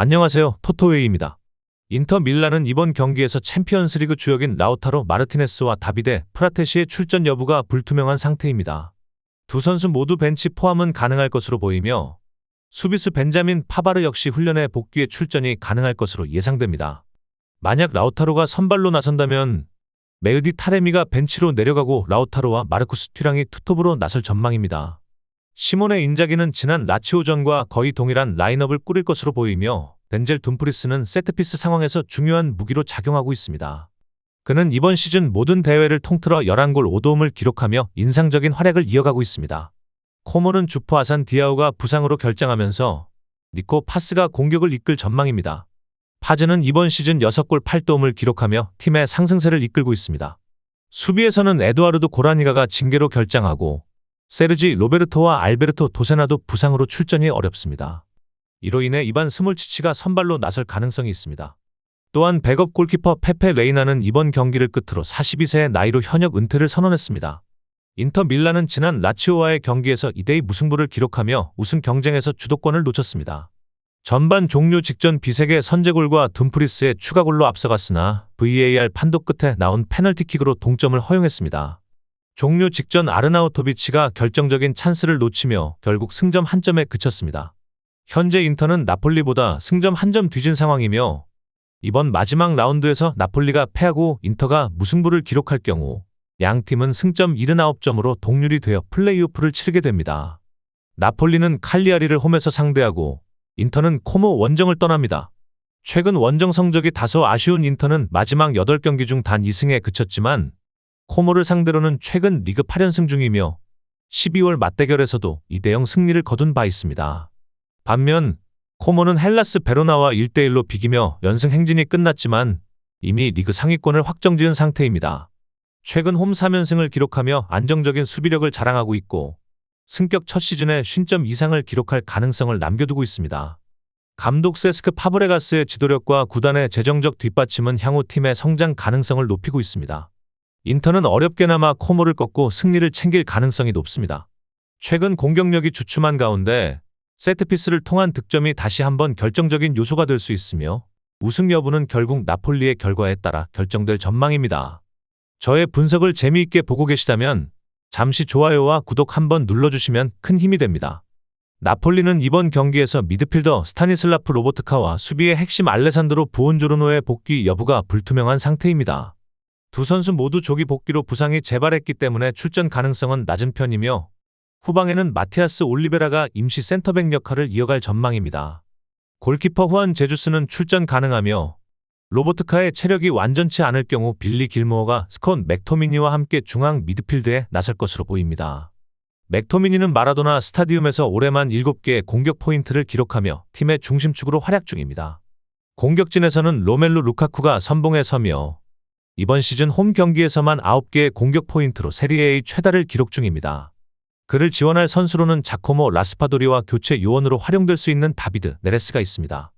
안녕하세요. 토토웨이입니다. 인터 밀란은 이번 경기에서 챔피언스리그 주역인 라우타로 마르티네스와 다비데 프라테시의 출전 여부가 불투명한 상태입니다. 두 선수 모두 벤치 포함은 가능할 것으로 보이며 수비수 벤자민 파바르 역시 훈련에 복귀에 출전이 가능할 것으로 예상됩니다. 만약 라우타로가 선발로 나선다면 메우디 타레미가 벤치로 내려가고 라우타로와 마르쿠스 튜랑이 투톱으로 나설 전망입니다. 시몬의 인자기는 지난 라치오전과 거의 동일한 라인업을 꾸릴 것으로 보이며 덴젤 둠프리스는 세트피스 상황에서 중요한 무기로 작용하고 있습니다. 그는 이번 시즌 모든 대회를 통틀어 11골 5도움을 기록하며 인상적인 활약을 이어가고 있습니다. 코모는 주포 아산 디아오가 부상으로 결장하면서 니코 파스가 공격을 이끌 전망입니다. 파즈는 이번 시즌 6골 8도움을 기록하며 팀의 상승세를 이끌고 있습니다. 수비에서는 에두아르도 고라니가가 징계로 결장하고 세르지 로베르토와 알베르토 도세나도 부상으로 출전이 어렵습니다. 이로 인해 이반 스몰치치가 선발로 나설 가능성이 있습니다. 또한 백업 골키퍼 페페 레이나는 이번 경기를 끝으로 42세의 나이로 현역 은퇴를 선언했습니다. 인터 밀란은 지난 라치오와의 경기에서 2대2 무승부를 기록하며 우승 경쟁에서 주도권을 놓쳤습니다. 전반 종료 직전 비색의 선제골과 둠프리스의 추가골로 앞서갔으나 VAR 판독 끝에 나온 페널티킥으로 동점을 허용했습니다. 종료 직전 아르나우토비치가 결정적인 찬스를 놓치며 결국 승점 1점에 그쳤습니다. 현재 인터는 나폴리보다 승점 1점 뒤진 상황이며 이번 마지막 라운드에서 나폴리가 패하고 인터가 무승부를 기록할 경우 양 팀은 승점 79점으로 동률이 되어 플레이오프를 치르게 됩니다. 나폴리는 칼리아리를 홈에서 상대하고 인터는 코모 원정을 떠납니다. 최근 원정 성적이 다소 아쉬운 인터는 마지막 8경기 중 단 2승에 그쳤지만 코모를 상대로는 최근 리그 8연승 중이며 12월 맞대결에서도 2대0 승리를 거둔 바 있습니다. 반면 코모는 헬라스 베로나와 1대1로 비기며 연승 행진이 끝났지만 이미 리그 상위권을 확정지은 상태입니다. 최근 홈 3연승을 기록하며 안정적인 수비력을 자랑하고 있고 승격 첫 시즌에 50점 이상을 기록할 가능성을 남겨두고 있습니다. 감독 세스크 파브레가스의 지도력과 구단의 재정적 뒷받침은 향후 팀의 성장 가능성을 높이고 있습니다. 인터는 어렵게나마 코모를 꺾고 승리를 챙길 가능성이 높습니다. 최근 공격력이 주춤한 가운데 세트피스를 통한 득점이 다시 한번 결정적인 요소가 될 수 있으며 우승 여부는 결국 나폴리의 결과에 따라 결정될 전망입니다. 저의 분석을 재미있게 보고 계시다면 잠시 좋아요와 구독 한번 눌러주시면 큰 힘이 됩니다. 나폴리는 이번 경기에서 미드필더 스타니슬라프 로보트카와 수비의 핵심 알레산드로 부온조르노의 복귀 여부가 불투명한 상태입니다. 두 선수 모두 조기 복귀로 부상이 재발했기 때문에 출전 가능성은 낮은 편이며 후방에는 마티아스 올리베라가 임시 센터백 역할을 이어갈 전망입니다. 골키퍼 후안 제주스는 출전 가능하며 로보트카의 체력이 완전치 않을 경우 빌리 길모어가 스콘 맥토미니와 함께 중앙 미드필드에 나설 것으로 보입니다. 맥토미니는 마라도나 스타디움에서 올해만 7개의 공격 포인트를 기록하며 팀의 중심축으로 활약 중입니다. 공격진에서는 로멜루 루카쿠가 선봉에 서며 이번 시즌 홈 경기에서만 9개의 공격 포인트로 세리에의 최다를 기록 중입니다. 그를 지원할 선수로는 자코모 라스파도리와 교체 요원으로 활용될 수 있는 다비드 네레스가 있습니다.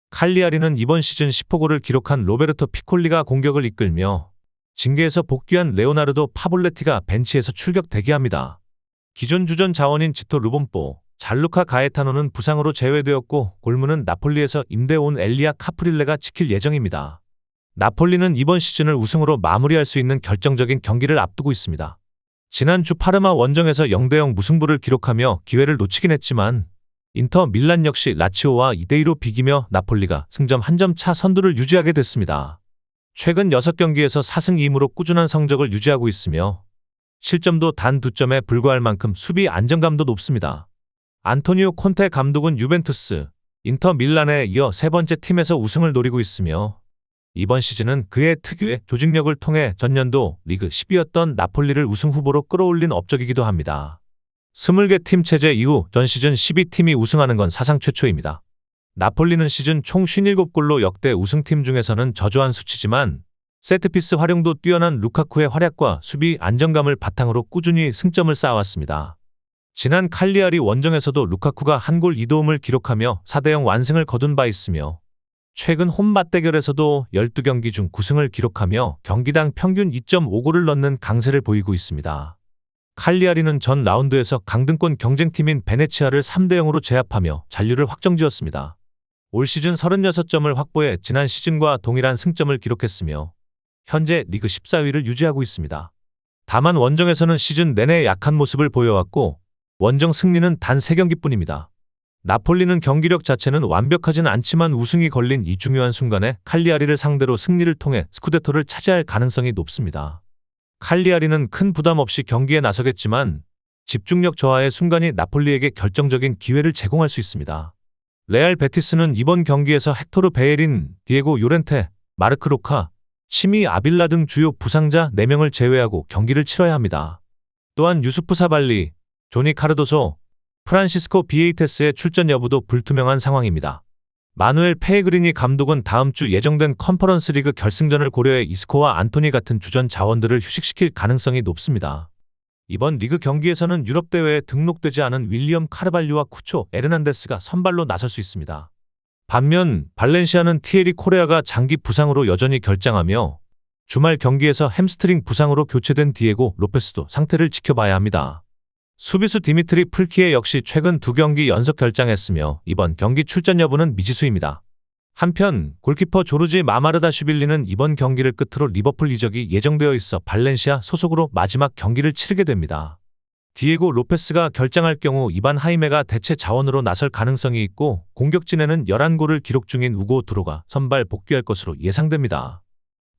칼리아리는 이번 시즌 10호골을 기록한 로베르토 피콜리가 공격을 이끌며 징계에서 복귀한 레오나르도 파볼레티가 벤치에서 출격 대기합니다. 기존 주전 자원인 지토 루본뽀, 잘루카 가에타노는 부상으로 제외되었고 골문은 나폴리에서 임대 온 엘리아 카프릴레가 지킬 예정입니다. 나폴리는 이번 시즌을 우승으로 마무리할 수 있는 결정적인 경기를 앞두고 있습니다. 지난주 파르마 원정에서 0대0 무승부를 기록하며 기회를 놓치긴 했지만 인터 밀란 역시 라치오와 2대2로 비기며 나폴리가 승점 1점 차 선두를 유지하게 됐습니다. 최근 6경기에서 4승 2무로 꾸준한 성적을 유지하고 있으며 실점도 단 2점에 불과할 만큼 수비 안정감도 높습니다. 안토니오 콘테 감독은 유벤투스, 인터 밀란에 이어 세 번째 팀에서 우승을 노리고 있으며 이번 시즌은 그의 특유의 조직력을 통해 전년도 리그 10위였던 나폴리를 우승 후보로 끌어올린 업적이기도 합니다. 20개 팀 체제 이후 전 시즌 12팀이 우승하는 건 사상 최초입니다. 나폴리는 시즌 총 57골로 역대 우승팀 중에서는 저조한 수치지만 세트피스 활용도 뛰어난 루카쿠의 활약과 수비 안정감을 바탕으로 꾸준히 승점을 쌓아왔습니다. 지난 칼리아리 원정에서도 루카쿠가 1골 2도움을 기록하며 4대0 완승을 거둔 바 있으며 최근 홈 맞대결에서도 12경기 중 9승을 기록하며 경기당 평균 2.5골을 넣는 강세를 보이고 있습니다. 칼리아리는 전 라운드에서 강등권 경쟁팀인 베네치아를 3대0으로 제압하며 잔류를 확정지었습니다. 올 시즌 36점을 확보해 지난 시즌과 동일한 승점을 기록했으며 현재 리그 14위를 유지하고 있습니다. 다만 원정에서는 시즌 내내 약한 모습을 보여왔고 원정 승리는 단 3경기뿐입니다. 나폴리는 경기력 자체는 완벽하진 않지만 우승이 걸린 이 중요한 순간에 칼리아리를 상대로 승리를 통해 스쿠데토를 차지할 가능성이 높습니다. 칼리아리는 큰 부담 없이 경기에 나서겠지만 집중력 저하의 순간이 나폴리에게 결정적인 기회를 제공할 수 있습니다. 레알 베티스는 이번 경기에서 헥토르 베예린, 디에고 요렌테, 마르크 로카, 시미 아빌라 등 주요 부상자 4명을 제외하고 경기를 치러야 합니다. 또한 유수프 사발리, 조니 카르도소, 프란시스코 비에이테스의 출전 여부도 불투명한 상황입니다. 마누엘 페그리니 감독은 다음 주 예정된 컨퍼런스 리그 결승전을 고려해 이스코와 안토니 같은 주전 자원들을 휴식시킬 가능성이 높습니다. 이번 리그 경기에서는 유럽 대회에 등록되지 않은 윌리엄 카르발류와 쿠초 에르난데스가 선발로 나설 수 있습니다. 반면 발렌시아는 티에리 코레아가 장기 부상으로 여전히 결장하며 주말 경기에서 햄스트링 부상으로 교체된 디에고 로페스도 상태를 지켜봐야 합니다. 수비수 디미트리 풀키에 역시 최근 2경기 연속 결장했으며 이번 경기 출전 여부는 미지수입니다. 한편 골키퍼 조르지 마마르다슈빌리는 이번 경기를 끝으로 리버풀 이적이 예정되어 있어 발렌시아 소속으로 마지막 경기를 치르게 됩니다. 디에고 로페스가 결장할 경우 이반 하이메가 대체 자원으로 나설 가능성이 있고 공격진에는 11골을 기록 중인 우고 두로가 선발 복귀할 것으로 예상됩니다.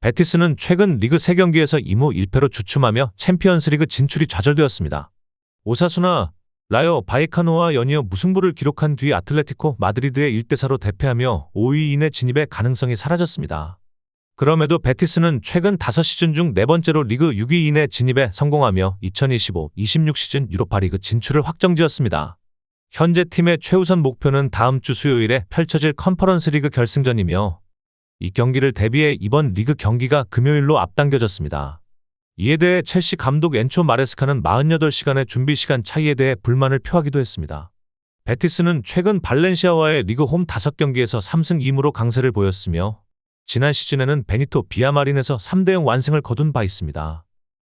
베티스는 최근 리그 3경기에서 2무 1패로 주춤하며 챔피언스리그 진출이 좌절되었습니다. 오사수나, 라요 바이카노와 연이어 무승부를 기록한 뒤 아틀레티코 마드리드의 1대4로 대패하며 5위 이내 진입의 가능성이 사라졌습니다. 그럼에도 베티스는 최근 5시즌 중 4번째로 리그 6위 이내 진입에 성공하며 2025-26 시즌 유로파리그 진출을 확정지었습니다. 현재 팀의 최우선 목표는 다음 주 수요일에 펼쳐질 컨퍼런스 리그 결승전이며 이 경기를 대비해 이번 리그 경기가 금요일로 앞당겨졌습니다. 이에 대해 첼시 감독 엔초 마레스카는 48시간의 준비 시간 차이에 대해 불만을 표하기도 했습니다. 베티스는 최근 발렌시아와의 리그 홈 5경기에서 3승 2무로 강세를 보였으며 지난 시즌에는 베니토 비아마린에서 3대0 완승을 거둔 바 있습니다.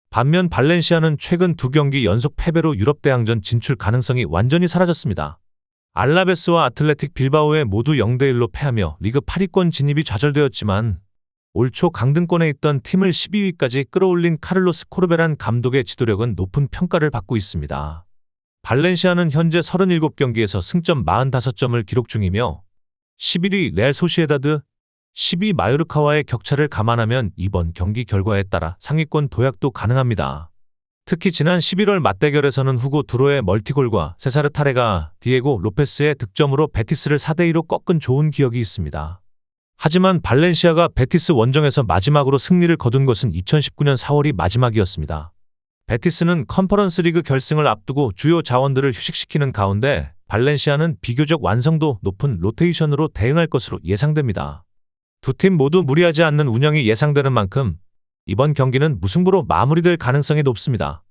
반면 발렌시아는 최근 2경기 연속 패배로 유럽 대항전 진출 가능성이 완전히 사라졌습니다. 알라베스와 아틀레틱 빌바오에 모두 0대1로 패하며 리그 8위권 진입이 좌절되었지만 올 초 강등권에 있던 팀을 12위까지 끌어올린 카를로스 코르베란 감독의 지도력은 높은 평가를 받고 있습니다. 발렌시아는 현재 37경기에서 승점 45점을 기록 중이며 11위 레알 소시에다드, 10위 마요르카와의 격차를 감안하면 이번 경기 결과에 따라 상위권 도약도 가능합니다. 특히 지난 11월 맞대결에서는 후고 두로의 멀티골과 세사르 타레가 디에고 로페스의 득점으로 베티스를 4대2로 꺾은 좋은 기억이 있습니다. 하지만 발렌시아가 베티스 원정에서 마지막으로 승리를 거둔 것은 2019년 4월이 마지막이었습니다. 베티스는 컨퍼런스 리그 결승을 앞두고 주요 자원들을 휴식시키는 가운데 발렌시아는 비교적 완성도 높은 로테이션으로 대응할 것으로 예상됩니다. 두 팀 모두 무리하지 않는 운영이 예상되는 만큼 이번 경기는 무승부로 마무리될 가능성이 높습니다.